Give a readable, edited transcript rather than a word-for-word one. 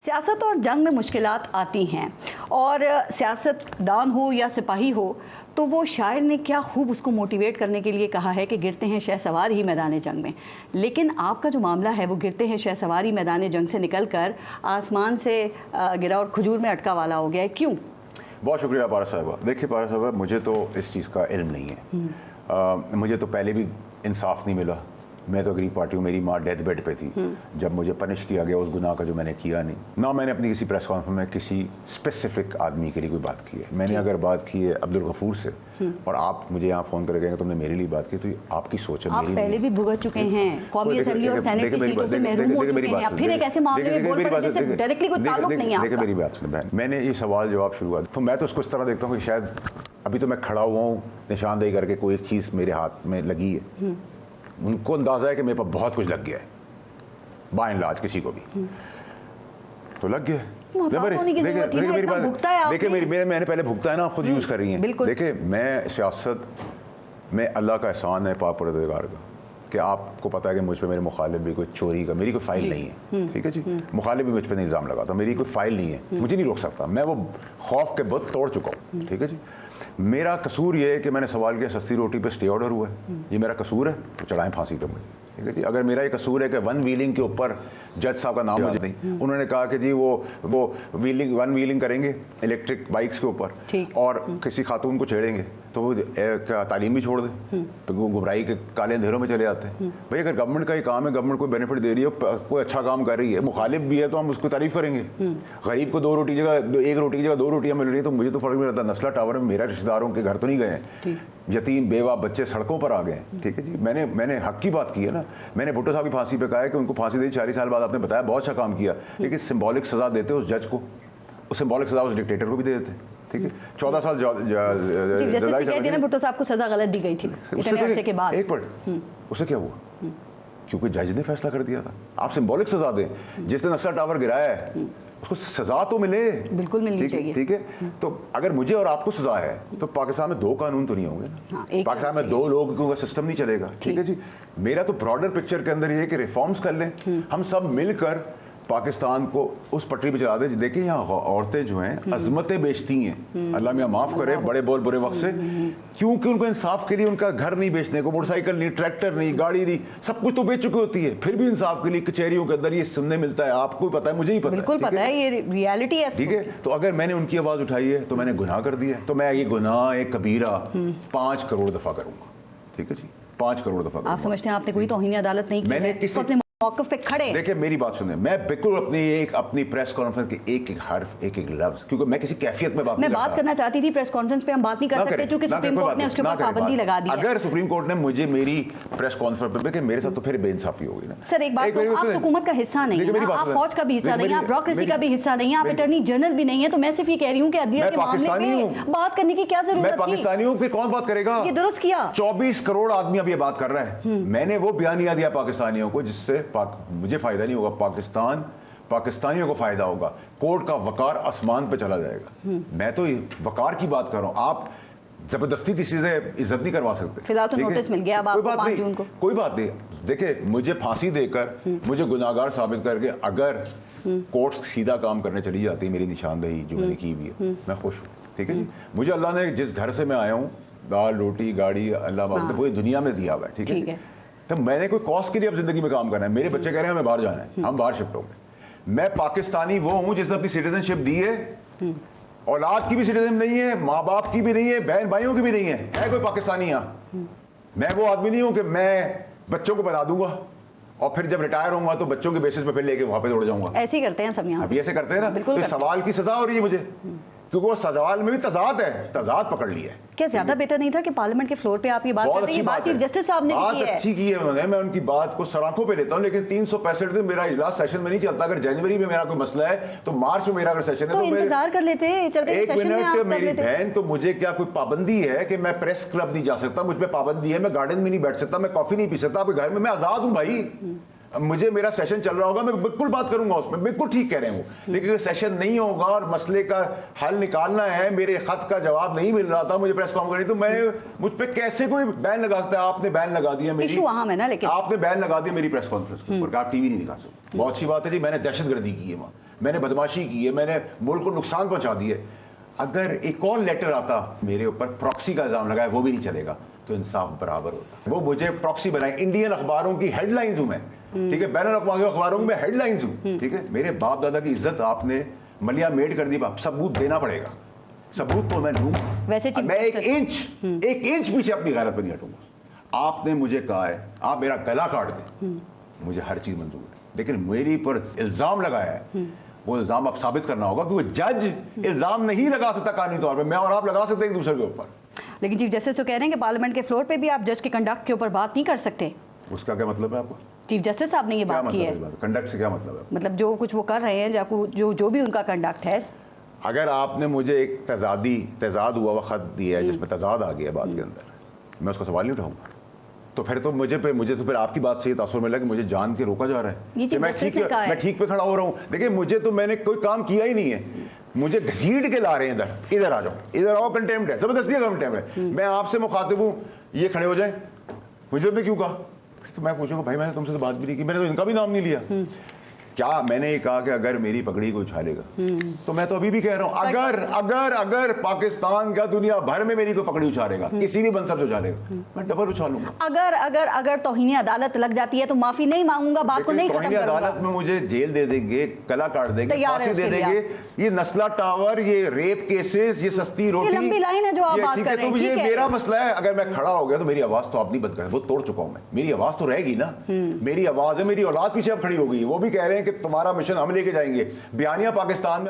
सियासत और जंग में मुश्किलात आती हैं और सियासतदान हो या सिपाही हो तो वो शायर ने क्या खूब उसको मोटिवेट करने के लिए कहा है कि गिरते हैं शहसवार ही मैदान जंग में। लेकिन आपका जो मामला है वो गिरते हैं शहसवार ही मैदान जंग से निकलकर आसमान से गिरा और खजूर में अटका वाला हो गया है। क्यों? बहुत शुक्रिया पारा साहबा। देखिए पारा साहबा, मुझे तो इस चीज़ का इल्म नहीं है। मुझे तो पहले भी इंसाफ नहीं मिला। मैं तो गरीब पार्टी हूँ। मेरी माँ डेथ बेड पे थी जब मुझे पनिश किया गया उस गुनाह का जो मैंने किया नहीं। ना मैंने अपनी किसी प्रेस कॉन्फ्रेंस में किसी स्पेसिफिक आदमी के लिए कोई बात की है। मैंने अगर बात की है अब्दुल गफूर से और आप मुझे यहाँ फोन कर गए तुमने मेरे लिए बात की, तो आपकी सोच है। आप पहले भी भुगत चुके हैं, कौमी असेंबली और सेनेट की सीटों से महरूम हो चुके हैं, फिर एक ऐसे मामले में बोल पड़े जिससे डायरेक्टली कोई ताल्लुक नहीं है। देखिए मेरी बात सुने बहन, मैंने ये सवाल जवाब शुरुआत तो मैं तो उसको इस तरह देखता हूँ कि शायद अभी तो मैं खड़ा हुआ हूँ निशानदेही करके, कोई एक चीज़ मेरे हाथ में लगी है। उनको अंदाजा है कि मेरे पास बहुत कुछ लग गया है, बाय एंड लार्ज किसी को भी तो लग गया। देखिए मैंने पहले भुगता है ना, आप खुद यूज कर रही हैं। देखिए मैं सियासत में अल्लाह का एहसान है पाक परवरदिगार का कि आपको पता है कि मुझ पे मेरे मुखालिफ भी कोई चोरी का मेरी कोई फाइल नहीं है। ठीक है जी, मुखालिफ भी मुझ पे इल्ज़ाम लगाता, मेरी कोई फाइल नहीं है, मुझे नहीं रोक सकता। मैं वो खौफ के बुत तोड़ चुका हूँ। ठीक है जी, मेरा कसूर ये है कि मैंने सवाल किया सस्ती रोटी पे स्टे ऑर्डर हुआ है, ये मेरा कसूर है तो चढ़ाएं फांसी पे मुझे। ठीक है जी, अगर मेरा ये कसूर है कि वन व्हीलिंग के ऊपर जज साहब का नाम मुझे नहीं, उन्होंने कहा कि जी वो वन व्हीलिंग करेंगे इलेक्ट्रिक बाइक्स के ऊपर और किसी खातून को छेड़ेंगे तो वो क्या तालीम भी छोड़ दें, तो वो गुमराही के काले अंधेरों में चले जाते हैं। भाई अगर गवर्नमेंट का ये काम है, गवर्नमेंट कोई बेनिफिट दे रही है, कोई अच्छा काम कर रही है, मुखालिफ भी है तो हम उसको तारीफ करेंगे। गरीब को एक रोटी की जगह 2 रोटियां मिल रही है तो मुझे तो फर्क नहीं रहता। नस्ला टावर में मेरा रिश्तेदारों के घर तो नहीं गए हैं, यतीम बेवा बच्चे सड़कों पर आ गए हैं। ठीक है जी, मैंने हक की बात की है ना। मैंने भुट्टो साहब की फांसी पे कहा है कि उनको फांसी दी 40 साल बाद। आपने बताया बहुत अच्छा काम किया, लेकिन सिंबॉलिक सजा देते उस जज को, उस सिंबॉलिक सजा उस डिक्टेटर को भी दे देते। ठीक है, 14 साल भुट्टो साहब को सजा गलत दी गई थी इतने अरसे के बाद। एक मिनट, उसे क्या हुआ? क्योंकि जज ने फैसला कर दिया था। आप सिंबॉलिक सजा दें, जिसने नस्ला टावर गिराया है उसको सजा तो मिले, बिल्कुल मिलनी चाहिए। ठीक है, तो अगर मुझे और आपको सजा है तो पाकिस्तान में 2 कानून तो नहीं होंगे ना। पाकिस्तान में 2 लोगों का सिस्टम नहीं चलेगा। ठीक है जी, मेरा तो ब्रॉडर पिक्चर के अंदर ये है कि रिफॉर्म्स कर लें, हम सब मिलकर पाकिस्तान को उस पटरी पे चला दे। देखिए यहाँ औरतें जो हैं अजमतें बेचती हैं, अल्लाह मियाँ माफ करे, बड़े बोल बुरे वक्त से, क्योंकि उनको इंसाफ के लिए उनका घर नहीं बेचने को, मोटरसाइकिल नहीं, ट्रैक्टर नहीं, गाड़ी नहीं, सब कुछ तो बेच चुकी होती है, फिर भी इंसाफ के लिए कचहरियों के अंदर ये सुनने मिलता है। आपको भी पता है, मुझे ही पता है, बिल्कुल पता है, ये रियलिटी है। ठीक है, तो अगर मैंने उनकी आवाज उठाई है तो मैंने गुनाह कर दिया, तो मैं ये गुनाह एक कबीरा 5 करोड़ दफा करूंगा। ठीक है जी, 5 करोड़ दफा। आप समझते हैं आपने कोई तौहीन अदालत नहीं की? मैंने किसी मौक़िफ़ पे खड़े। देखिए मेरी बात सुने, मैं बिल्कुल अपनी प्रेस कॉन्फ्रेंस के एक हर्फ एक लफ्ज, क्योंकि मैं किसी कैफियत में मैं बात करना चाहती थी। प्रेस कॉन्फ्रेंस पे हम बात नहीं कर सकते क्योंकि सुप्रीम कोर्ट ने उसके ऊपर पाबंदी लगा दी है। अगर सुप्रीम कोर्ट ने मुझे मेरी प्रेस कॉन्फ्रेंस पे मेरे साथ तो फिर बेइंसाफी होगी ना। सर एक बात, तो आप हुकूमत का हिस्सा नहीं है, आप फौज का भी हिस्सा नहीं है, आप ब्यूरोक्रेसी का भी हिस्सा नहीं है, आप अटॉर्नी जनरल भी नहीं है, तो मैं सिर्फ ये कह रही हूँ कि अदलिया के मामले में बात करने की क्या जरूरत है? मैं पाकिस्तानी हूँ, कौन बात करेगा? ये दुरुस्त किया। 24 करोड़ आदमी अब ये बात कर रहा है। मैंने वो बयानिया दिया पाकिस्तानियों को जिससे मुझे फायदा नहीं होगा, पाकिस्तानियों को फायदा होगा। कोर्ट का वकार आसमान पे चला जाएगा। मैं तो वकार की बात कर रहा हूं, आप जबरदस्ती किसी से इज्जत नहीं करवा सकते। फिलहाल तो नोटिस मिल गया, अब आपको 5 जून को। कोई बात नहीं, देखिए मुझे फांसी देकर मुझे गुनाहगार साबित करके अगर कोर्ट सीधा काम करने चली जाती है, मेरी निशानदेही जो मैंने की हुई है, मैं खुश हूँ। ठीक है जी, मुझे अल्लाह ने जिस घर से मैं आया हूँ, दाल रोटी गाड़ी अल्लाह पूरी दुनिया में दिया हुआ है। ठीक है, तो मैंने कोई कॉस्ट के लिए अब जिंदगी में काम करना है। मेरे बच्चे कह रहे हैं हमें बाहर जाना है, हम बाहर शिफ्ट हो गए। मैं पाकिस्तानी वो हूं जिसने अपनी सिटीजनशिप दी है, औलाद की भी सिटीजन नहीं है, माँ बाप की भी नहीं है, बहन भाइयों की भी नहीं है कोई पाकिस्तानी यहाँ। मैं वो आदमी नहीं हूं कि मैं बच्चों को बना दूंगा और फिर जब रिटायर होऊंगा तो बच्चों के बेसिस पे फिर लेके वापस उड़ जाऊंगा। ऐसे ही करते हैं सब यहाँ, अभी ऐसे करते हैं ना। तो सवाल की सजा हो रही है मुझे, क्योंकि वो सवाल में भी तजाद है, तजाद पकड़ लिया है। क्या ज्यादा बेहतर नहीं था कि पार्लियामेंट के फ्लोर पे आप ये बात करते हैं? बात चीफ जस्टिस साहब ने की है, अच्छी की है। मैं उनकी बात को सराखों पे लेता हूं, लेकिन 365 दिन मेरा इजलास सेशन में नहीं चलता। अगर जनवरी में मेरा कोई मसला है तो मार्च में मेरा अगर सेशन है तो इंतजार कर लेते हैं। एक मिनट मेरी बहन, तो मुझे क्या कोई पाबंदी है कि मैं प्रेस क्लब नहीं जा सकता? मुझ पर पाबंदी है, मैं गार्डन में नहीं बैठ सकता, मैं कॉफी नहीं पी सकता आपके घर में? मैं आजाद हूं भाई। मुझे मेरा सेशन चल रहा होगा, मैं बिल्कुल बात करूंगा उसमें, बिल्कुल ठीक कह रहे हो। लेकिन अगर सेशन नहीं होगा और मसले का हल निकालना है, मेरे खत का जवाब नहीं मिल रहा था, मुझे प्रेस कॉन्फ्रेंस करनी, तो मैं मुझ पे कैसे कोई बैन लगा सकता है? आपने बैन लगा दिया मेरी, है ना, लेकिन आपने बैन लगा दिया मेरी प्रेस कॉन्फ्रेंस के ऊपर, आप टीवी नहीं दिखा सकते। बहुत अच्छी बात है जी, मैंने दहशतगर्दी की है वहां। मैंने बदमाशी की है, मैंने मुल्क को नुकसान पहुंचा दिया। अगर एक और लेटर आता मेरे ऊपर प्रॉक्सी का इल्जाम लगाया, वो भी नहीं चलेगा, तो इंसाफ बराबर होता। वो मुझे प्रॉक्सी बनाए, इंडियन अखबारों की हेडलाइंस हूं मैं, ठीक है, बैनुल अक़वामी अखबारों की मैं हेडलाइंस हूं, ठीक है। मेरे बाप दादा की इज्जत आपने मलिया मेड कर दी, सबूत देना पड़ेगा, सबूत तो मैं दूंगा। वैसे मैं एक इंच पीछे अपनी गैरत पर नहीं हटूंगा। आपने मुझे कहा है आप मेरा गला काट दें, मुझे हर चीज मंजूर है, लेकिन मेरी पर इल्जाम लगाया है, वो इल्जाम आप साबित करना होगा, क्योंकि जज इल्जाम नहीं लगा सकता कानूनी तौर पर, मैं और आप लगा सकते हैं एक दूसरे के ऊपर। लेकिन चीफ जस्टिस तो कह रहे हैं कि पार्लियामेंट के फ्लोर पे भी आप जज के कंडक्ट के ऊपर बात नहीं कर सकते। उसका क्या मतलब है आपको? चीफ जस्टिस साहब ने ये बात की है। कंडक्ट से क्या मतलब है? मतलब जो कुछ वो कर रहे हैं, जो भी उनका कंडक्ट है। अगर आपने मुझे एक तजाद हुआ हुआ खत दिया है जिसमें तजाद आ गया बात के अंदर, मैं उसका सवाल नहीं उठाऊंगा, तो फिर तो मुझे तो फिर आपकी बात से तासुर मिला कि मुझे जान के रोका जा रहा है कि मैं ठीक पे खड़ा हो रहा हूँ। देखिए मुझे तो मैंने कोई काम किया ही नहीं है, मुझे घसीट के ला रहे हैं इधर आ जाओ, इधर आओ, कंटेम्प्ट है, जबरदस्ती कंटेम्प्ट है। मैं आपसे मुखातिब हूँ, ये खड़े हो जाए, मुझे आपने क्यों कहा? तो मैं पूछूंगा भाई मैंने तुमसे तो बात भी नहीं की, मैंने तो इनका भी नाम नहीं लिया। क्या मैंने ये कहा कि अगर मेरी पगड़ी को उछालेगा, तो मैं तो अभी भी कह रहा हूं, अगर पाकिस्तान का दुनिया भर में मेरी को पगड़ी उछालेगा, किसी भी मनसब से उछालेगा, मैं डबल उछालूंगा। अगर तौहीन अदालत लग जाती है तो माफी नहीं मांगूंगा, बात को नहीं खत्म करूंगा। अदालत में मुझे जेल दे देंगे, कला काट देंगे, फांसी दे देंगे। ये नस्ला टावर, ये रेप केसेस, ये सस्ती रोटी, लंबी लाइन है जो आप बात कर रहे हैं। ये मेरा मसला है, अगर मैं खड़ा हो गया तो मेरी आवाज तो आप नहीं बंद कर, वो तोड़ चुका हूं मैं, मेरी आवाज तो रहेगी ना। मेरी आवाज है, मेरी औलाद पीछे अब खड़ी हो गई, वो भी कह रहे हैं कि तुम्हारा मिशन हम लेके जाएंगे। बयानिया पाकिस्तान में